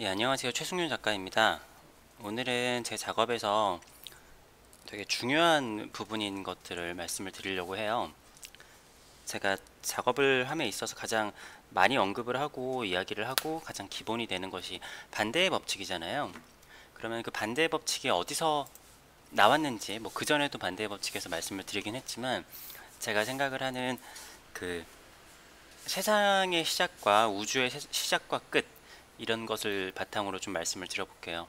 예, 안녕하세요. 최승윤 작가입니다. 오늘은 제 작업에서 되게 중요한 부분인 것들을 말씀을 드리려고 해요. 제가 작업을 함에 있어서 가장 많이 언급을 하고 이야기를 하고 가장 기본이 되는 것이 반대의 법칙이잖아요. 그러면 그 반대의 법칙이 어디서 나왔는지, 뭐 그전에도 반대의 법칙에서 말씀을 드리긴 했지만, 제가 생각을 하는 그 세상의 시작과 우주의 시작과 끝, 이런 것을 바탕으로 좀 말씀을 드려볼게요.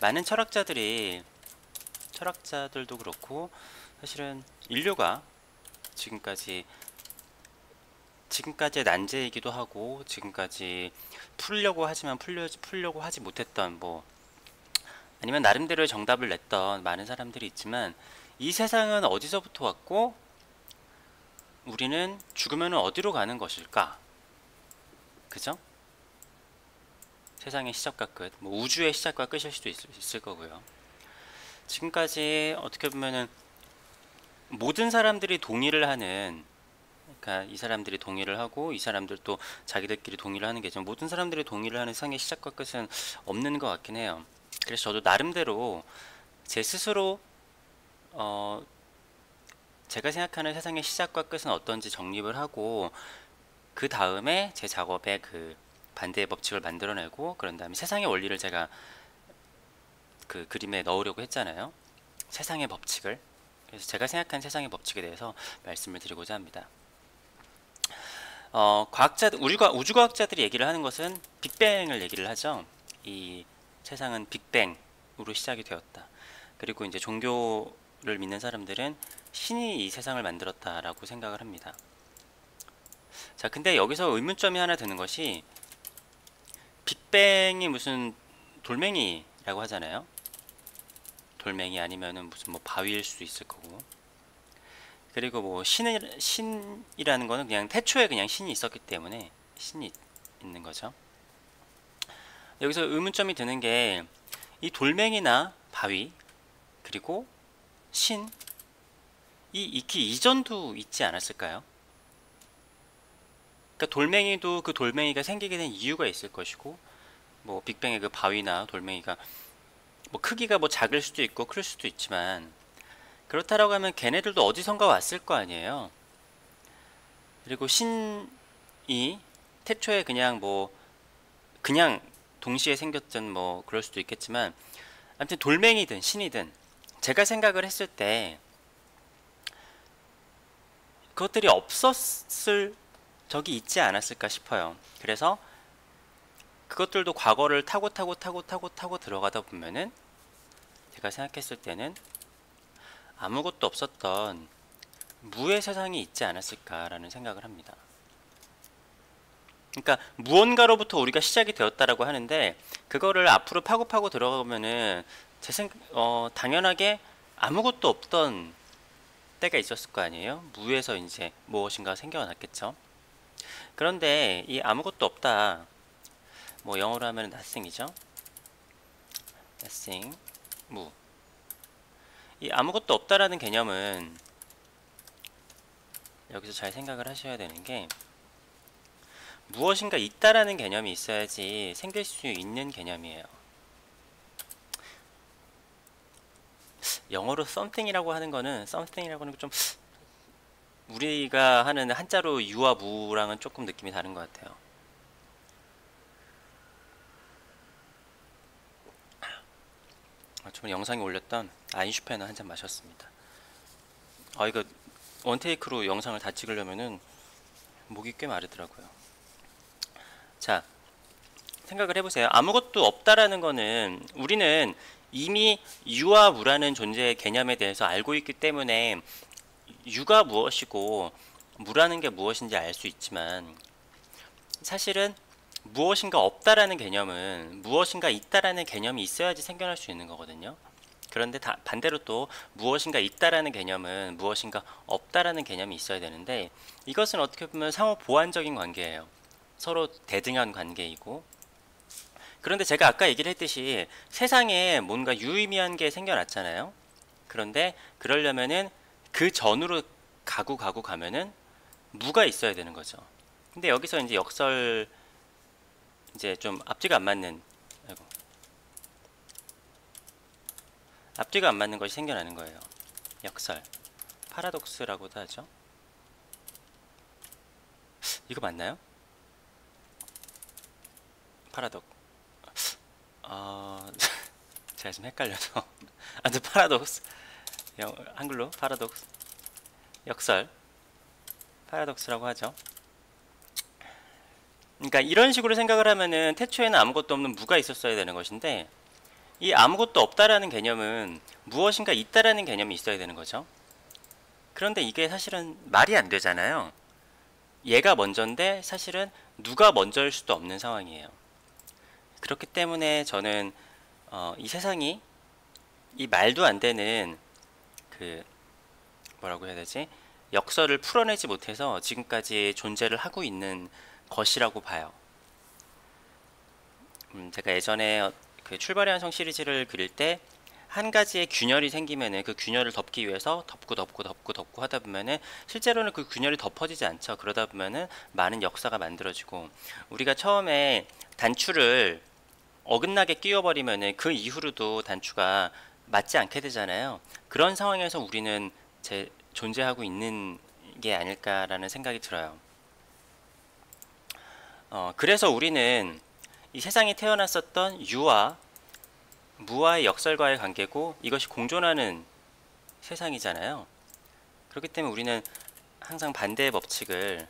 많은 철학자들도 그렇고 사실은 인류가 지금까지 지금까지의 난제이기도 하고 지금까지 풀려고 하지만 풀려고 하지 못했던, 뭐 아니면 나름대로의 정답을 냈던 많은 사람들이 있지만, 이 세상은 어디서부터 왔고 우리는 죽으면 어디로 가는 것일까? 그죠? 세상의 시작과 끝, 뭐 우주의 시작과 끝일 수도 있을 거고요. 지금까지 어떻게 보면은 모든 사람들이 동의를 하는, 그러니까 이 사람들이 동의를 하고 이 사람들도 자기들끼리 동의를 하는 게죠. 모든 사람들이 동의를 하는 세상의 시작과 끝은 없는 것 같긴 해요. 그래서 저도 나름대로 제 스스로 어, 제가 생각하는 세상의 시작과 끝은 어떤지 정립을 하고, 그 다음에 제 작업에 그 반대의 법칙을 만들어내고, 그런 다음에 세상의 원리를 제가 그 그림에 넣으려고 했잖아요. 세상의 법칙을. 그래서 제가 생각하는 세상의 법칙에 대해서 말씀을 드리고자 합니다. 우주과학자들이 얘기를 하는 것은 빅뱅을 얘기를 하죠. 이 세상은 빅뱅으로 시작이 되었다. 그리고 이제 종교를 믿는 사람들은 신이 이 세상을 만들었다라고 생각을 합니다. 자, 근데 여기서 의문점이 하나 드는 것이, 빅뱅이 무슨 돌멩이라고 하잖아요. 돌멩이 아니면은 무슨 뭐 바위일 수도 있을 거고. 그리고 뭐 신이라는 거는 그냥 태초에 그냥 신이 있었기 때문에 신이 있는 거죠. 여기서 의문점이 드는 게, 이 돌멩이나 바위 그리고 신이 있기 이전도 있지 않았을까요? 그러니까 돌멩이도 그 돌멩이가 생기게 된 이유가 있을 것이고, 뭐 빅뱅의 그 바위나 돌멩이가 뭐 크기가 뭐 작을 수도 있고 클 수도 있지만, 그렇다라고 하면 걔네들도 어디선가 왔을 거 아니에요. 그리고 신이 태초에 그냥 뭐 그냥 동시에 생겼든 뭐 그럴 수도 있겠지만, 아무튼 돌멩이든 신이든 제가 생각을 했을 때 그것들이 없었을 적이 있지 않았을까 싶어요. 그래서 그것들도 과거를 타고 들어가다 보면은, 제가 생각했을 때는 아무것도 없었던 무의 세상이 있지 않았을까라는 생각을 합니다. 그러니까 무언가로부터 우리가 시작이 되었다라고 하는데, 그거를 앞으로 파고 들어가면은 당연하게 아무것도 없던 때가 있었을 거 아니에요. 무에서 이제 무엇인가 생겨났겠죠. 그런데 이 아무것도 없다, 뭐 영어로 하면 nothing이죠. nothing, 무. 이 아무것도 없다라는 개념은 여기서 잘 생각을 하셔야 되는 게, 무엇인가 있다라는 개념이 있어야지 생길 수 있는 개념이에요. 영어로 something이라고 하는 거는 좀 우리가 하는 한자로 유와 무랑은 조금 느낌이 다른 것 같아요. 저는 영상에 올렸던 아인슈페너 한 잔 마셨습니다. 이거 원테이크로 영상을 다 찍으려면은 목이 꽤 마르더라고요. 자, 생각을 해보세요. 아무것도 없다라는 거는, 우리는 이미 유와 무라는 존재의 개념에 대해서 알고 있기 때문에 유가 무엇이고 무라는 게 무엇인지 알 수 있지만, 사실은 무엇인가 없다라는 개념은 무엇인가 있다라는 개념이 있어야지 생겨날 수 있는 거거든요. 그런데 반대로 또 무엇인가 있다라는 개념은 무엇인가 없다라는 개념이 있어야 되는데, 이것은 어떻게 보면 상호 보완적인 관계예요. 서로 대등한 관계이고. 그런데 제가 아까 얘기를 했듯이 세상에 뭔가 유의미한 게 생겨났잖아요. 그런데 그러려면은 그 전으로 가면은 무가 있어야 되는 거죠. 근데 여기서 이제 역설, 이제 좀 앞뒤가 안 맞는 아이고. 앞뒤가 안 맞는 것이 생겨나는 거예요. 역설. 파라독스라고도 하죠. 이거 맞나요? 파라독. 제가 좀 헷갈려서. 아무튼 파라독스. 한글로 파라독스. 역설. 파라독스라고 하죠. 그러니까 이런 식으로 생각을 하면은 태초에는 아무것도 없는 무가 있었어야 되는 것인데, 이 아무것도 없다라는 개념은 무엇인가 있다라는 개념이 있어야 되는 거죠. 그런데 이게 사실은 말이 안 되잖아요. 얘가 먼저인데 사실은 누가 먼저일 수도 없는 상황이에요. 그렇기 때문에 저는 이 세상이 이 말도 안 되는 그 뭐라고 해야 되지? 역설을 풀어내지 못해서 지금까지 존재를 하고 있는 것이라고 봐요. 제가 예전에 그 출발의 완성 시리즈를 그릴 때 한 가지의 균열이 생기면은 그 균열을 덮기 위해서 덮고 하다 보면은 실제로는 그 균열이 덮어지지 않죠. 그러다 보면은 많은 역사가 만들어지고, 우리가 처음에 단추를 어긋나게 끼워버리면은 그 이후로도 단추가 맞지 않게 되잖아요. 그런 상황에서 우리는 존재하고 있는 게 아닐까라는 생각이 들어요. 그래서 우리는 이 세상에 태어났었던 유와 무와의 역설과의 관계고, 이것이 공존하는 세상이잖아요. 그렇기 때문에 우리는 항상 반대의 법칙을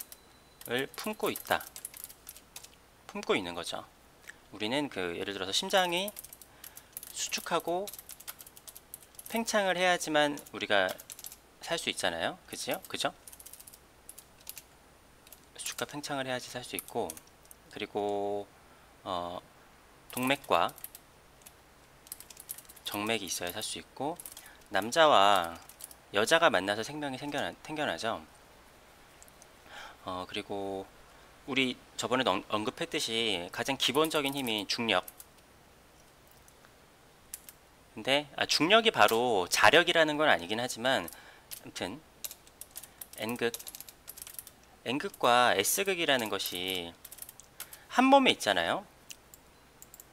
품고 있는 거죠. 우리는 예를 들어서 심장이 수축하고 팽창을 해야지만 우리가 살 수 있잖아요. 그죠? 수축과 팽창을 해야지 살 수 있고, 그리고 동맥과 정맥이 있어야 살 수 있고, 남자와 여자가 만나서 생명이 생겨나죠. 그리고 우리 저번에 언급했듯이 가장 기본적인 힘이 중력. 근데 중력이 바로 자력이라는 건 아니긴 하지만, 아무튼 N극과 S극이라는 것이 한 몸에 있잖아요.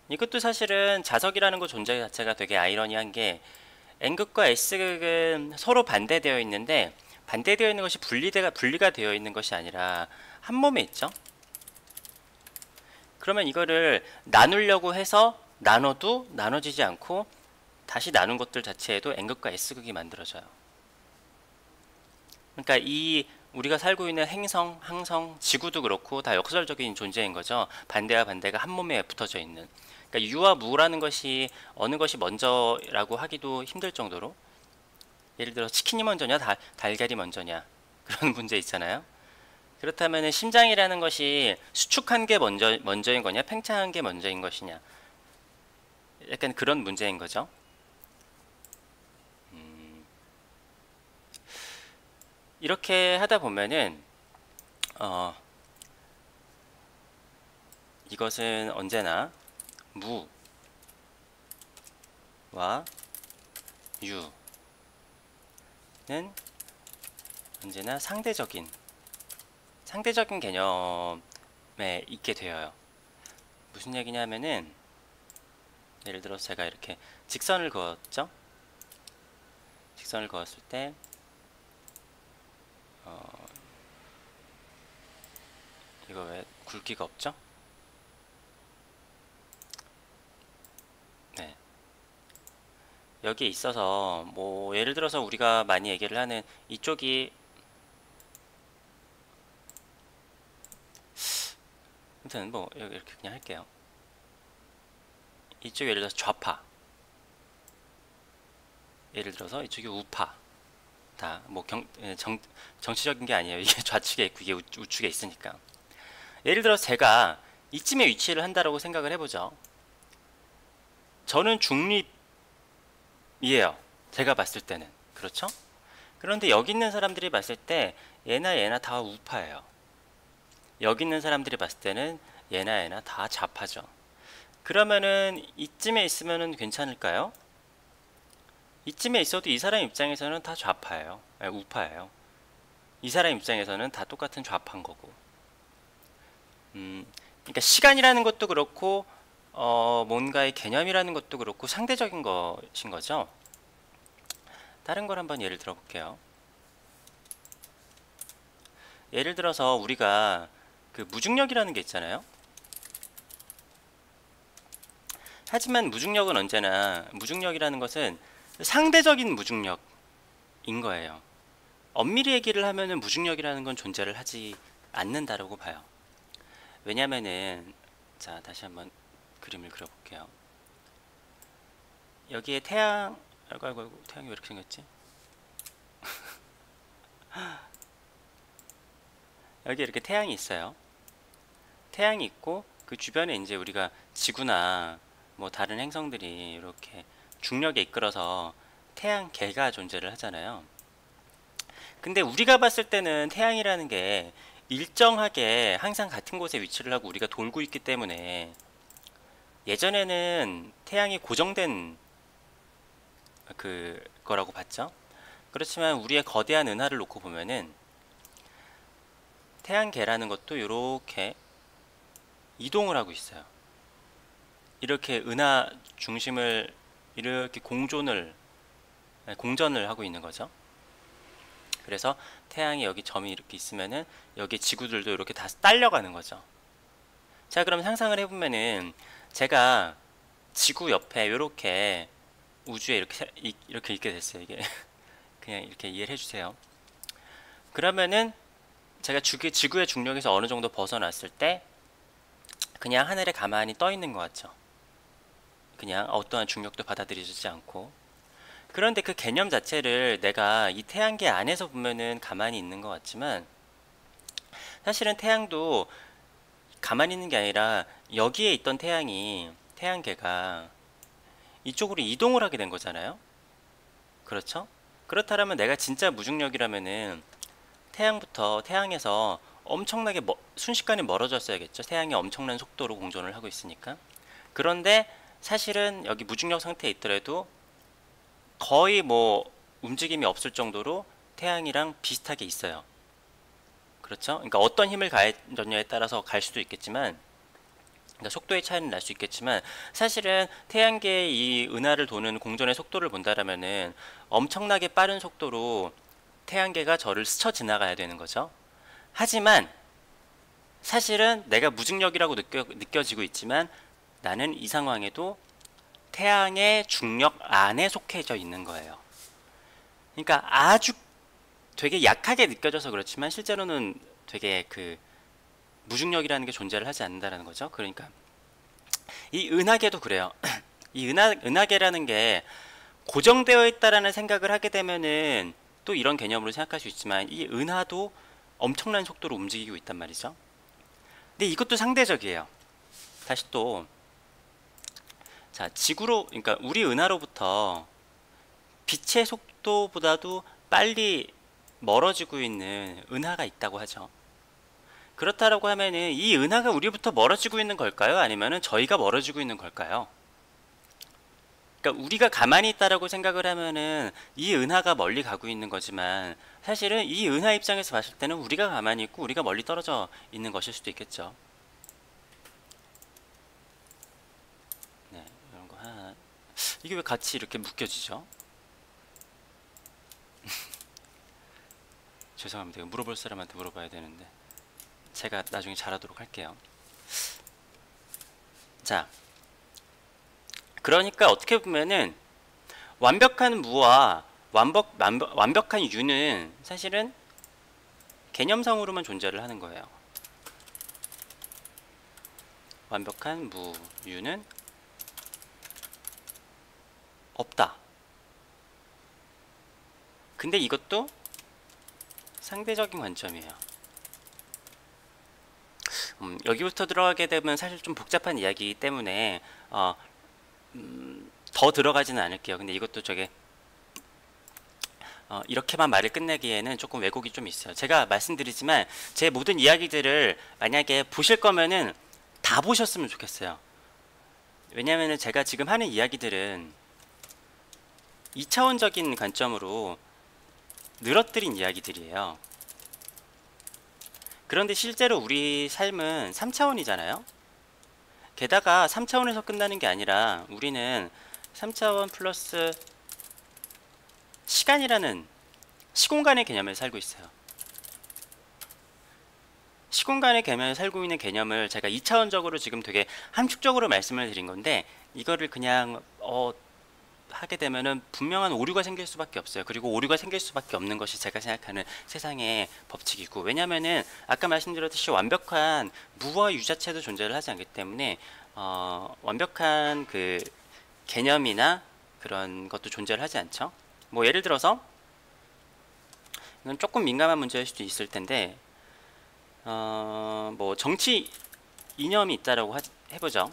이것도 사실은 자석이라는 것 존재 자체가 되게 아이러니한 게, N극과 S극은 서로 반대되어 있는데, 반대되어 있는 것이 분리가 되어 있는 것이 아니라 한 몸에 있죠. 그러면 이거를 나누려고 해서 나눠도 나눠지지 않고 다시 나눈 것들 자체에도 N극과 S극이 만들어져요. 그러니까 우리가 살고 있는 행성, 항성, 지구도 그렇고 다 역설적인 존재인 거죠. 반대와 반대가 한 몸에 붙어져 있는. 그러니까 유와 무라는 것이 어느 것이 먼저라고 하기도 힘들 정도로, 예를 들어 치킨이 먼저냐 달걀이 먼저냐 그런 문제 있잖아요. 그렇다면 심장이라는 것이 수축한 게 먼저인 거냐, 팽창한 게 먼저인 것이냐, 약간 그런 문제인 거죠. 이렇게 하다 보면은 이것은 언제나 무와 유는 언제나 상대적인 개념에 있게 되어요. 무슨 얘기냐면은, 예를 들어서 제가 이렇게 직선을 그었죠. 직선을 그었을 때 이거 왜 굵기가 없죠? 네. 여기에 있어서 뭐 예를 들어서 우리가 많이 얘기를 하는 이쪽이, 아무튼 뭐 이렇게 그냥 할게요. 이쪽이 예를 들어서 좌파, 예를 들어서 이쪽이 우파, 다 뭐 정치적인 게 아니에요. 이게 좌측에 있고 이게 우측에 있으니까. 예를 들어서 제가 이쯤에 위치를 한다라고 생각을 해보죠. 저는 중립이에요. 제가 봤을 때는. 그렇죠? 그런데 여기 있는 사람들이 봤을 때 얘나 다 우파예요. 여기 있는 사람들이 봤을 때는 얘나 다 좌파죠. 그러면은 이쯤에 있으면은 괜찮을까요? 이쯤에 있어도 이 사람 입장에서는 다 좌파예요. 아니, 우파예요. 이 사람 입장에서는 다 똑같은 좌파인 거고. 그러니까 시간이라는 것도 그렇고 뭔가의 개념이라는 것도 그렇고 상대적인 것인 거죠. 다른 걸 한번 예를 들어 볼게요. 예를 들어서 우리가 그 무중력이라는 게 있잖아요. 하지만 무중력은 언제나, 무중력이라는 것은 상대적인 무중력인 거예요. 엄밀히 얘기를 하면은 무중력이라는 건 존재를 하지 않는다라고 봐요. 왜냐면은, 자, 다시 한번 그림을 그려볼게요. 여기에 태양, 아이고, 태양이 왜 이렇게 생겼지? 여기 이렇게 태양이 있어요. 태양이 있고 그 주변에 이제 우리가 지구나 뭐 다른 행성들이 이렇게 중력에 이끌어서 태양계가 존재를 하잖아요. 근데 우리가 봤을 때는 태양이라는 게 일정하게 항상 같은 곳에 위치를 하고 우리가 돌고 있기 때문에, 예전에는 태양이 고정된 그 거라고 봤죠. 그렇지만 우리의 거대한 은하를 놓고 보면은 태양계라는 것도 이렇게 이동을 하고 있어요. 이렇게 은하 중심을 이렇게 공전을 하고 있는 거죠. 그래서 태양이 여기 점이 이렇게 있으면은 여기 지구들도 이렇게 다 딸려가는 거죠. 자, 그럼 상상을 해보면은 제가 지구 옆에 이렇게 우주에 이렇게 있게 됐어요. 이게 그냥 이렇게 이해를 해주세요. 그러면은 제가 지구의 중력에서 어느 정도 벗어났을 때 그냥 하늘에 가만히 떠 있는 것 같죠. 그냥 어떠한 중력도 받아들여지지 않고. 그런데 그 개념 자체를 내가 이 태양계 안에서 보면은 가만히 있는 것 같지만, 사실은 태양도 가만히 있는 게 아니라 여기에 있던 태양계가 이쪽으로 이동을 하게 된 거잖아요. 그렇죠? 그렇다면 내가 진짜 무중력이라면은 태양에서 엄청나게 순식간에 멀어졌어야겠죠. 태양이 엄청난 속도로 공전을 하고 있으니까. 그런데 사실은 여기 무중력 상태에 있더라도 거의 뭐 움직임이 없을 정도로 태양이랑 비슷하게 있어요. 그렇죠? 그러니까 어떤 힘을 가해졌냐에 따라서 갈 수도 있겠지만, 그러니까 속도의 차이는 날 수 있겠지만, 사실은 태양계의 이 은하를 도는 공전의 속도를 본다라면은 엄청나게 빠른 속도로 태양계가 저를 스쳐 지나가야 되는 거죠. 하지만 사실은 내가 무중력이라고 느껴지고 있지만 나는 이 상황에도 태양의 중력 안에 속해져 있는 거예요. 그러니까 아주 되게 약하게 느껴져서 그렇지만 실제로는 되게 그 무중력이라는 게 존재를 하지 않는다는 거죠. 그러니까 이 은하계도 그래요. 이 은하계라는 게 고정되어 있다라는 생각을 하게 되면은 또 이런 개념으로 생각할 수 있지만, 이 은하도 엄청난 속도로 움직이고 있단 말이죠. 근데 이것도 상대적이에요. 다시 또, 자, 그러니까 우리 은하로부터 빛의 속도보다도 빨리 멀어지고 있는 은하가 있다고 하죠. 그렇다라고 하면은 이 은하가 우리부터 멀어지고 있는 걸까요? 아니면은 저희가 멀어지고 있는 걸까요? 그러니까 우리가 가만히 있다라고 생각을 하면은 이 은하가 멀리 가고 있는 거지만, 사실은 이 은하 입장에서 봤을 때는 우리가 가만히 있고 우리가 멀리 떨어져 있는 것일 수도 있겠죠. 네, 이런 거 하나. 이게 왜 같이 이렇게 묶여지죠? 죄송합니다. 이거 물어볼 사람한테 물어봐야 되는데 제가 나중에 잘하도록 할게요. 자, 그러니까 어떻게 보면은 완벽한 무와 완벽한 유는 사실은 개념상으로만 존재를 하는 거예요. 완벽한 무, 유는 없다. 근데 이것도 상대적인 관점이에요. 여기부터 들어가게 되면 사실 좀 복잡한 이야기이기 때문에 더 들어가지는 않을게요. 근데 이것도 이렇게만 말을 끝내기에는 조금 왜곡이 좀 있어요. 제가 말씀드리지만 제 모든 이야기들을 만약에 보실 거면은 다 보셨으면 좋겠어요. 왜냐면은 제가 지금 하는 이야기들은 2차원적인 관점으로 늘어뜨린 이야기들이에요. 그런데 실제로 우리 삶은 3차원이잖아요. 게다가 3차원에서 끝나는 게 아니라 우리는 3차원 플러스 시간이라는 시공간의 개념을 살고 있어요. 시공간의 개념을 살고 있는 개념을 제가 2차원적으로 지금 되게 함축적으로 말씀을 드린 건데, 이거를 그냥 하게 되면은 분명한 오류가 생길 수밖에 없어요. 그리고 오류가 생길 수밖에 없는 것이 제가 생각하는 세상의 법칙이고, 왜냐면은 아까 말씀드렸듯이 완벽한 무와 유 자체도 존재를 하지 않기 때문에 완벽한 그 개념이나 그런 것도 존재를 하지 않죠. 뭐 예를 들어서 이건 조금 민감한 문제일 수도 있을 텐데, 뭐 정치 이념이 있다라고 해보죠.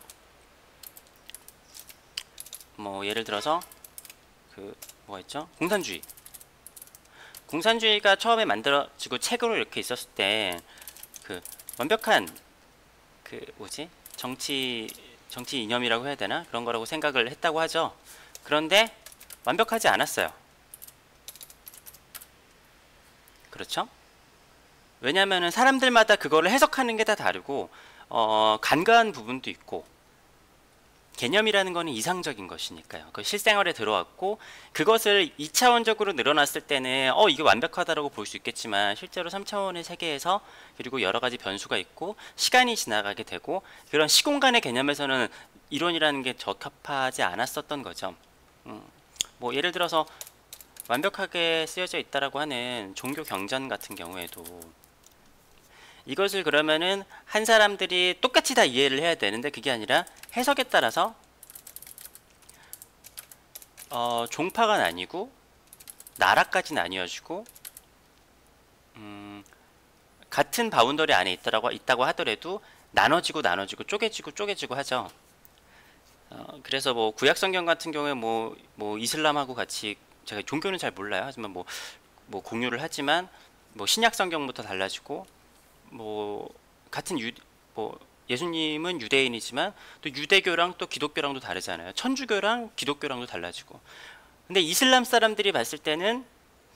뭐 예를 들어서 그 뭐가 있죠? 공산주의가 처음에 만들어지고 책으로 이렇게 있었을 때 그 완벽한 그 뭐지? 정치 이념이라고 해야 되나? 그런 거라고 생각을 했다고 하죠. 그런데 완벽하지 않았어요. 그렇죠? 왜냐면은 사람들마다 그거를 해석하는 게 다 다르고 간과한 부분도 있고, 개념이라는 거는 이상적인 것이니까요. 그 실생활에 들어왔고, 그것을 2차원적으로 늘어났을 때는 이게 완벽하다라고 볼 수 있겠지만, 실제로 3차원의 세계에서 그리고 여러 가지 변수가 있고 시간이 지나가게 되고, 그런 시공간의 개념에서는 이론이라는 게 적합하지 않았었던 거죠. 뭐 예를 들어서 완벽하게 쓰여져 있다라고 하는 종교 경전 같은 경우에도, 이것을 그러면은 한 사람들이 똑같이 다 이해를 해야 되는데, 그게 아니라 해석에 따라서 종파가 나뉘고 나라까지 나뉘어지고, 같은 바운더리 안에 있다고 하더라도 나눠지고 쪼개지고 하죠. 그래서 뭐 구약 성경 같은 경우에 뭐 이슬람하고 같이, 제가 종교는 잘 몰라요. 하지만 뭐 공유를 하지만, 뭐 신약 성경부터 달라지고, 뭐 같은 뭐 예수님은 유대인이지만 또 유대교랑 또 기독교랑도 다르잖아요. 천주교랑 기독교랑도 달라지고. 근데 이슬람 사람들이 봤을 때는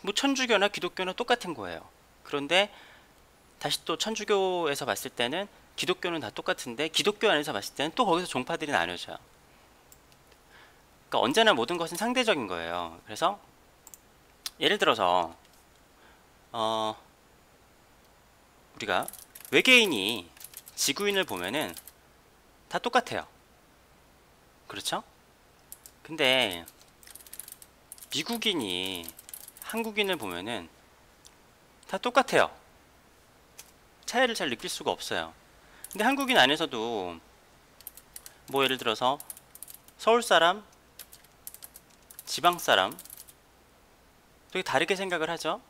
뭐 천주교나 기독교나 똑같은 거예요. 그런데 다시 또 천주교에서 봤을 때는 기독교는 다 똑같은데, 기독교 안에서 봤을 때는 또 거기서 종파들이 나눠져요. 그러니까 언제나 모든 것은 상대적인 거예요. 그래서 예를 들어서 우리가 외계인이 지구인을 보면은 다 똑같아요. 그렇죠? 근데 미국인이 한국인을 보면은 다 똑같아요. 차이를 잘 느낄 수가 없어요. 근데 한국인 안에서도 뭐 예를 들어서 서울 사람, 지방 사람 되게 다르게 생각을 하죠.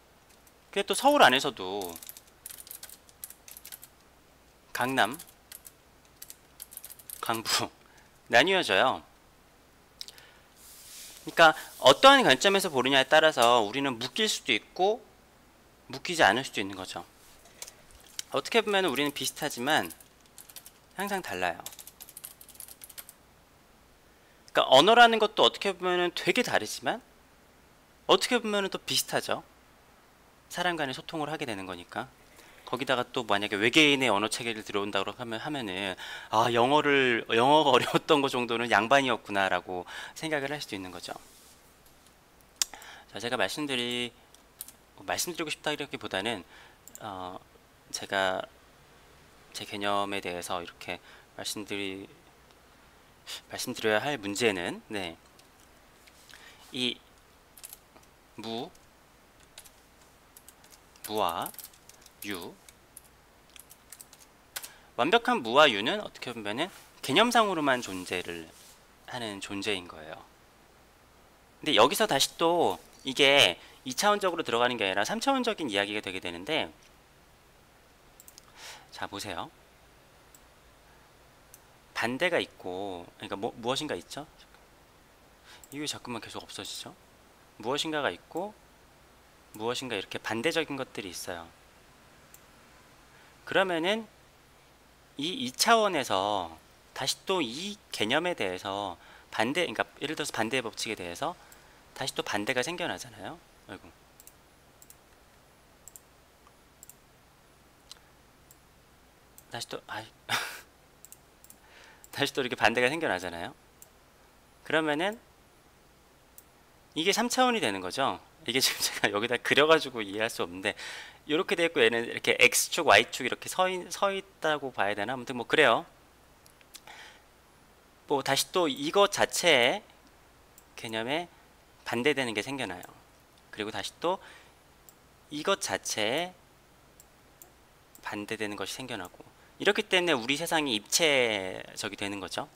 근데 또 서울 안에서도 강남, 강부 나뉘어져요. 그러니까 어떠한 관점에서 보느냐에 따라서 우리는 묶일 수도 있고 묶이지 않을 수도 있는 거죠. 어떻게 보면 우리는 비슷하지만 항상 달라요. 그러니까 언어라는 것도 어떻게 보면 되게 다르지만 어떻게 보면 또 비슷하죠. 사람 간의 소통을 하게 되는 거니까. 거기다가 또 만약에 외계인의 언어 체계를 들어온다고 하면은 영어가 어려웠던 거 정도는 양반이었구나라고 생각을 할 수도 있는 거죠. 자, 제가 말씀드리고 싶다기보다는 제가 제 개념에 대해서 이렇게 말씀드려야 할 문제는, 이 무와 유, 완벽한 무와 유는 어떻게 보면은 개념상으로만 존재를 하는 존재인 거예요. 근데 여기서 다시 또 이게 2차원적으로 들어가는 게 아니라 3차원적인 이야기가 되게 되는데, 자 보세요. 반대가 있고, 그러니까 무엇인가 있죠? 이게 자꾸만 계속 없어지죠? 무엇인가가 있고 무엇인가 이렇게 반대적인 것들이 있어요. 그러면은 이 2차원에서 다시 또 이 개념에 대해서 그러니까 예를 들어서 반대의 법칙에 대해서 다시 또 반대가 생겨나잖아요. 아이고. 다시 또 다시 또 이렇게 반대가 생겨나잖아요. 그러면은 이게 3차원이 되는 거죠. 이게 지금 제가 여기다 그려가지고 이해할 수 없는데 이렇게 돼 있고 얘는 이렇게 X축, Y축 이렇게 서 있다고 봐야 되나? 아무튼 뭐 그래요. 뭐 다시 또 이것 자체의 개념에 반대되는 게 생겨나요. 그리고 다시 또 이것 자체에 반대되는 것이 생겨나고 이렇기 때문에 우리 세상이 입체적이 되는 거죠.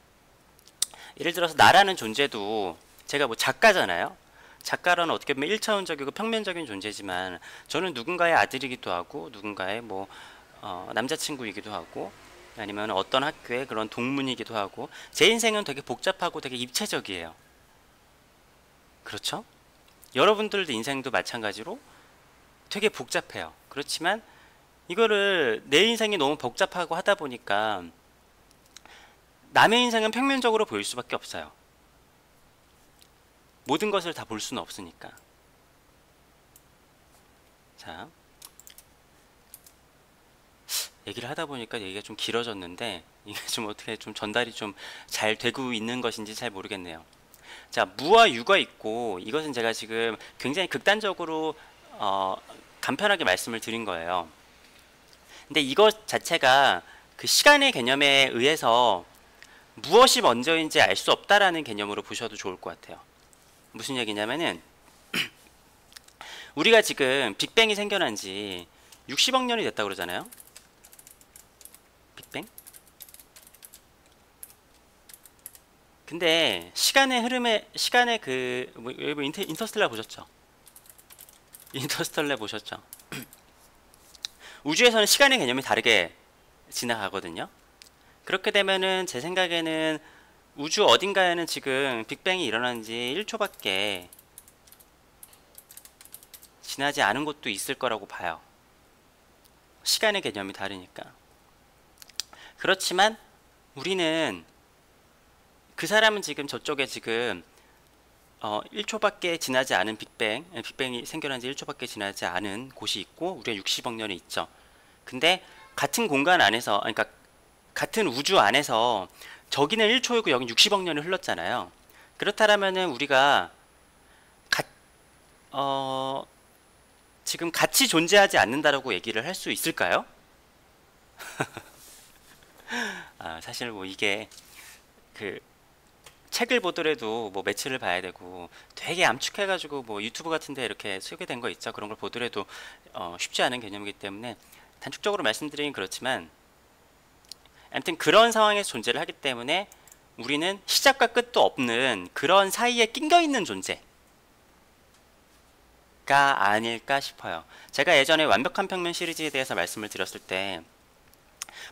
예를 들어서 나라는 존재도 제가 뭐 작가잖아요. 작가라는 어떻게 보면 1차원적이고 평면적인 존재지만 저는 누군가의 아들이기도 하고 누군가의 뭐 남자친구이기도 하고 아니면 어떤 학교의 그런 동문이기도 하고 제 인생은 되게 복잡하고 되게 입체적이에요. 그렇죠? 여러분들도 인생도 마찬가지로 되게 복잡해요. 그렇지만 이거를 내 인생이 너무 복잡하고 하다 보니까 남의 인생은 평면적으로 보일 수밖에 없어요. 모든 것을 다 볼 수는 없으니까. 자, 얘기를 하다 보니까 얘기가 좀 길어졌는데 이게 좀 어떻게 좀 전달이 좀 잘 되고 있는 것인지 잘 모르겠네요. 자, 무와 유가 있고 이것은 제가 지금 굉장히 극단적으로 간편하게 말씀을 드린 거예요. 근데 이것 자체가 그 시간의 개념에 의해서 무엇이 먼저인지 알 수 없다라는 개념으로 보셔도 좋을 것 같아요. 무슨 얘기냐면은 우리가 지금 빅뱅이 생겨난 지 60억 년이 됐다고 그러잖아요. 빅뱅? 근데 시간의 흐름에 시간의 뭐 인터스텔라 보셨죠? 인터스텔라 보셨죠? 우주에서는 시간의 개념이 다르게 지나가거든요. 그렇게 되면은 제 생각에는 우주 어딘가에는 지금 빅뱅이 일어난 지 1초밖에 지나지 않은 곳도 있을 거라고 봐요. 시간의 개념이 다르니까. 그렇지만 우리는 그 사람은 지금 저쪽에 지금 1초밖에 지나지 않은 빅뱅이 생겨난 지 1초밖에 지나지 않은 곳이 있고 우리가 60억 년이 있죠. 근데 같은 공간 안에서 그러니까 같은 우주 안에서 저기는 1초이고 여긴 60억 년이 흘렀잖아요. 그렇다면은 우리가 지금 같이 존재하지 않는다라고 얘기를 할 수 있을까요? 사실 뭐 이게 그 책을 보더라도 뭐 매체를 봐야 되고 되게 암축해가지고 뭐 유튜브 같은데 이렇게 소개된 거 있죠. 그런 걸 보더라도 쉽지 않은 개념이기 때문에 단축적으로 말씀드리긴 그렇지만 아무튼 그런 상황에서 존재를 하기 때문에 우리는 시작과 끝도 없는 그런 사이에 낑겨 있는 존재가 아닐까 싶어요. 제가 예전에 완벽한 평면 시리즈에 대해서 말씀을 드렸을 때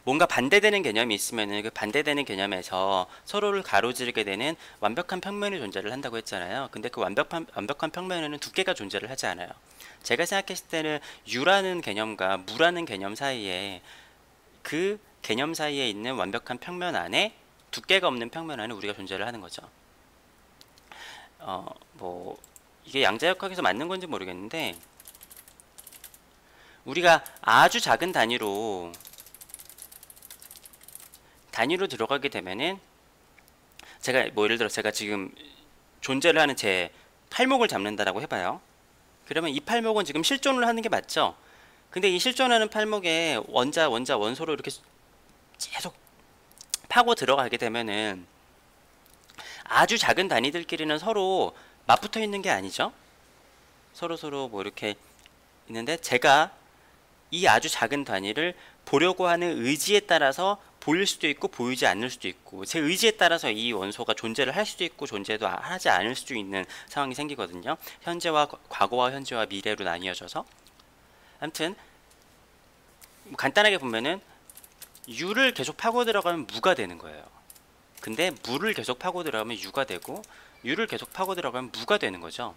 뭔가 반대되는 개념이 있으면 그 반대되는 개념에서 서로를 가로지르게 되는 완벽한 평면이 존재를 한다고 했잖아요. 근데 그 완벽한 평면에는 두께가 존재를 하지 않아요. 제가 생각했을 때는 유라는 개념과 무라는 개념 사이에 그 개념 사이에 있는 완벽한 평면 안에 두께가 없는 평면 안에 우리가 존재를 하는 거죠. 뭐 이게 양자역학에서 맞는 건지 모르겠는데 우리가 아주 작은 단위로 들어가게 되면은 제가 뭐 예를 들어 제가 지금 존재를 하는 제 팔목을 잡는다라고 해봐요. 그러면 이 팔목은 지금 실존을 하는 게 맞죠? 근데 이 실존하는 팔목에 원소로 이렇게 계속 파고 들어가게 되면은 아주 작은 단위들끼리는 서로 맞붙어 있는 게 아니죠. 서로 뭐 이렇게 있는데 제가 이 아주 작은 단위를 보려고 하는 의지에 따라서 보일 수도 있고 보이지 않을 수도 있고 제 의지에 따라서 이 원소가 존재를 할 수도 있고 존재도 하지 않을 수도 있는 상황이 생기거든요. 과거와 현재와 미래로 나뉘어져서 아무튼 뭐 간단하게 보면은 유를 계속 파고 들어가면 무가 되는 거예요. 근데 무를 계속 파고 들어가면 유가 되고 유를 계속 파고 들어가면 무가 되는 거죠.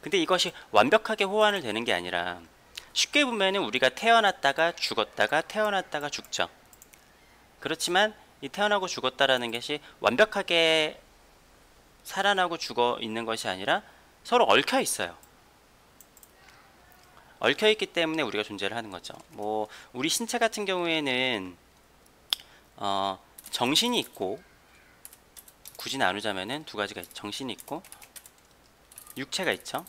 근데 이것이 완벽하게 호환을 되는 게 아니라 쉽게 보면은 우리가 태어났다가 죽었다가 태어났다가 죽죠. 그렇지만 이 태어나고 죽었다라는 것이 완벽하게 살아나고 죽어 있는 것이 아니라 서로 얽혀 있어요. 얽혀 있기 때문에 우리가 존재를 하는 거죠. 뭐 우리 신체 같은 경우에는 정신이 있고, 굳이 나누자면은 두 가지가 있죠. 정신이 있고 육체가 있죠.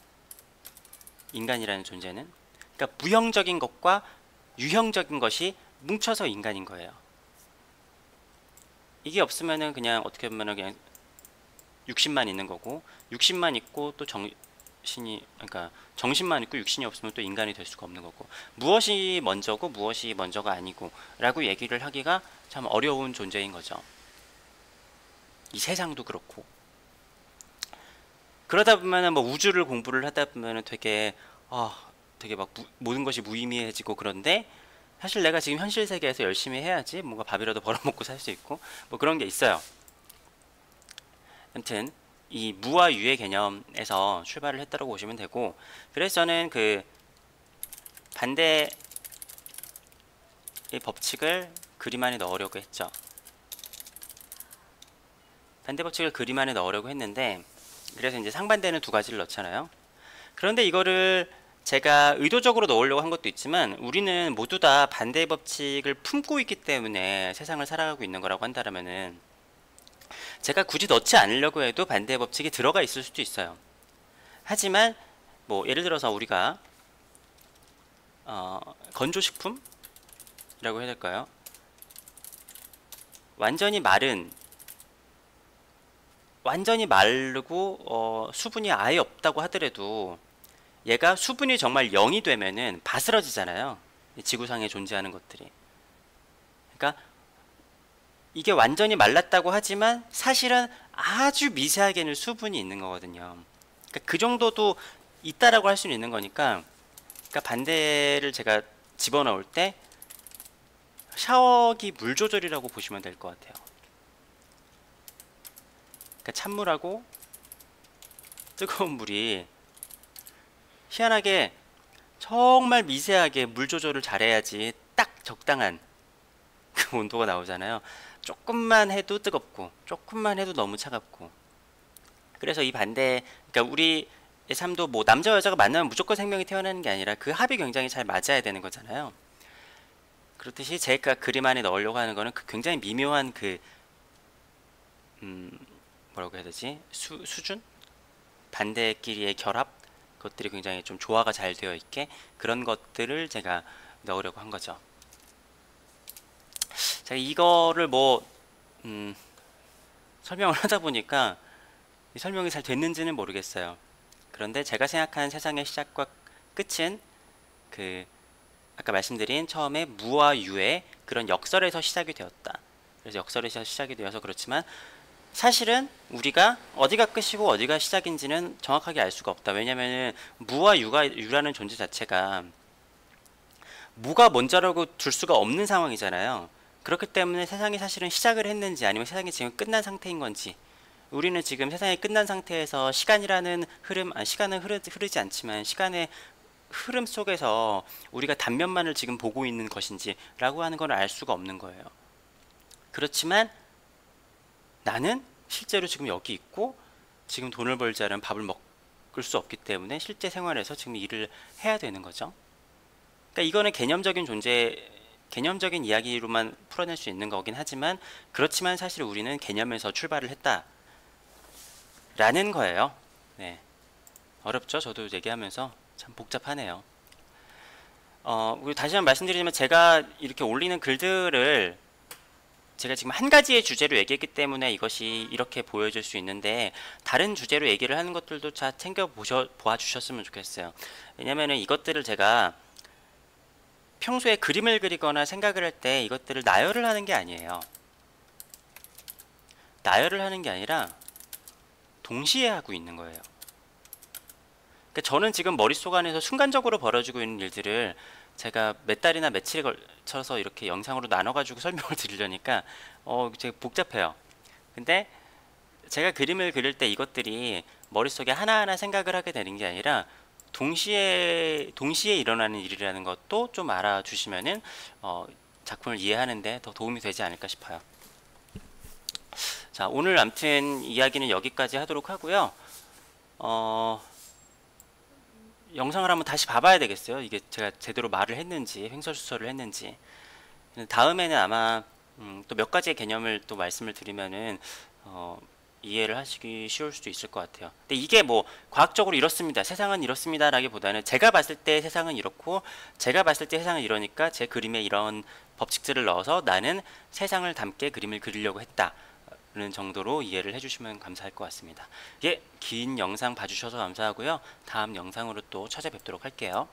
인간이라는 존재는. 그러니까 무형적인 것과 유형적인 것이 뭉쳐서 인간인 거예요. 이게 없으면은 그냥 어떻게 보면은 그냥 육신만 있는 거고, 육신만 있고 또 정신이, 그러니까 정신만 있고 육신이 없으면 또 인간이 될 수가 없는 거고, 무엇이 먼저고 무엇이 먼저가 아니고 라고 얘기를 하기가 참 어려운 존재인 거죠. 이 세상도 그렇고. 그러다 보면은 뭐 우주를 공부를 하다 보면은 되게 막 모든 것이 무의미해지고, 그런데 사실 내가 지금 현실 세계에서 열심히 해야지 뭔가 밥이라도 벌어먹고 살 수 있고 뭐 그런 게 있어요. 아무튼 이 무와 유의 개념에서 출발을 했다고 보시면 되고, 그래서 저는 그 반대의 법칙을 그림 안에 넣으려고 했죠. 반대 법칙을 그림 안에 넣으려고 했는데, 그래서 이제 상반되는 두 가지를 넣잖아요. 그런데 이거를 제가 의도적으로 넣으려고 한 것도 있지만, 우리는 모두 다 반대의 법칙을 품고 있기 때문에 세상을 살아가고 있는 거라고 한다면은, 제가 굳이 넣지 않으려고 해도 반대의 법칙이 들어가 있을 수도 있어요. 하지만 뭐 예를 들어서 우리가 건조식품이라고 해야 될까요? 완전히 마르고 수분이 아예 없다고 하더라도, 얘가 수분이 정말 0이 되면은 바스러지잖아요. 지구상에 존재하는 것들이. 그러니까 이게 완전히 말랐다고 하지만 사실은 아주 미세하게는 수분이 있는 거거든요. 그러니까 그 정도도 있다라고 할 수는 있는 거니까, 그러니까 반대를 제가 집어넣을 때 샤워기 물 조절이라고 보시면 될 것 같아요. 그러니까 찬물하고 뜨거운 물이 희한하게 정말 미세하게 물 조절을 잘해야지 딱 적당한 그 온도가 나오잖아요. 조금만 해도 뜨겁고 조금만 해도 너무 차갑고. 그래서 이 반대, 그러니까 우리의 삶도 뭐 남자 여자가 만나면 무조건 생명이 태어나는 게 아니라 그 합이 굉장히 잘 맞아야 되는 거잖아요. 그렇듯이 제가 그림 안에 넣으려고 하는 거는 그 굉장히 미묘한 그 뭐라고 해야 되지? 수준? 반대끼리의 결합? 것들이 굉장히 좀 조화가 잘 되어 있게, 그런 것들을 제가 넣으려고 한 거죠. 제가 이거를 설명을 하다 보니까 이 설명이 잘 됐는지는 모르겠어요. 그런데 제가 생각하는 세상의 시작과 끝은 그 아까 말씀드린 처음에 무와 유의 그런 역설에서 시작이 되었다. 그래서 역설에서 시작이 되어서 그렇지만, 사실은 우리가 어디가 끝이고 어디가 시작인지는 정확하게 알 수가 없다. 왜냐면은 무와 유라는 존재 자체가 무가 먼저라고 둘 수가 없는 상황이잖아요. 그렇기 때문에 세상이 사실은 시작을 했는지 아니면 세상이 지금 끝난 상태인 건지, 우리는 지금 세상이 끝난 상태에서 시간이라는 흐름, 시간은 흐르지 않지만 시간의 흐름 속에서 우리가 단면만을 지금 보고 있는 것인지 라고 하는 건 알 수가 없는 거예요. 그렇지만 나는 실제로 지금 여기 있고 지금 돈을 벌지 않으면 밥을 먹을 수 없기 때문에 실제 생활에서 지금 일을 해야 되는 거죠. 그러니까 이거는 개념적인 이야기로만 풀어낼 수 있는 거긴 하지만, 그렇지만 사실 우리는 개념에서 출발을 했다라는 거예요. 네. 어렵죠? 저도 얘기하면서 참 복잡하네요. 그리고 다시 한번 말씀드리자면, 제가 이렇게 올리는 글들을 제가 지금 한 가지의 주제로 얘기했기 때문에 이것이 이렇게 보여질 수 있는데, 다른 주제로 얘기를 하는 것들도 잘 챙겨 보아주셨으면 좋겠어요. 왜냐면은 이것들을 제가 평소에 그림을 그리거나 생각을 할 때 이것들을 나열을 하는 게 아니에요. 나열을 하는 게 아니라 동시에 하고 있는 거예요. 그러니까 저는 지금 머릿속 안에서 순간적으로 벌어지고 있는 일들을 제가 몇 달이나 며칠에 걸쳐서 이렇게 영상으로 나눠가지고 설명을 드리려니까 되게 복잡해요. 근데 제가 그림을 그릴 때 이것들이 머릿속에 하나하나 생각을 하게 되는 게 아니라 동시에 일어나는 일이라는 것도 좀 알아주시면은 작품을 이해하는데 더 도움이 되지 않을까 싶어요. 자, 오늘 아무튼 이야기는 여기까지 하도록 하고요. 영상을 한번 다시 봐봐야 되겠어요. 이게 제가 제대로 말을 했는지 횡설수설을 했는지. 다음에는 아마 또 몇 가지의 개념을 또 말씀을 드리면은 이해를 하시기 쉬울 수도 있을 것 같아요. 근데 이게 뭐 과학적으로 이렇습니다, 세상은 이렇습니다라기보다는 제가 봤을 때 세상은 이렇고 제가 봤을 때 세상은 이러니까 제 그림에 이런 법칙들을 넣어서 나는 세상을 담게 그림을 그리려고 했다는 정도로 이해를 해주시면 감사할 것 같습니다. 예, 긴 영상 봐주셔서 감사하고요. 다음 영상으로 또 찾아뵙도록 할게요.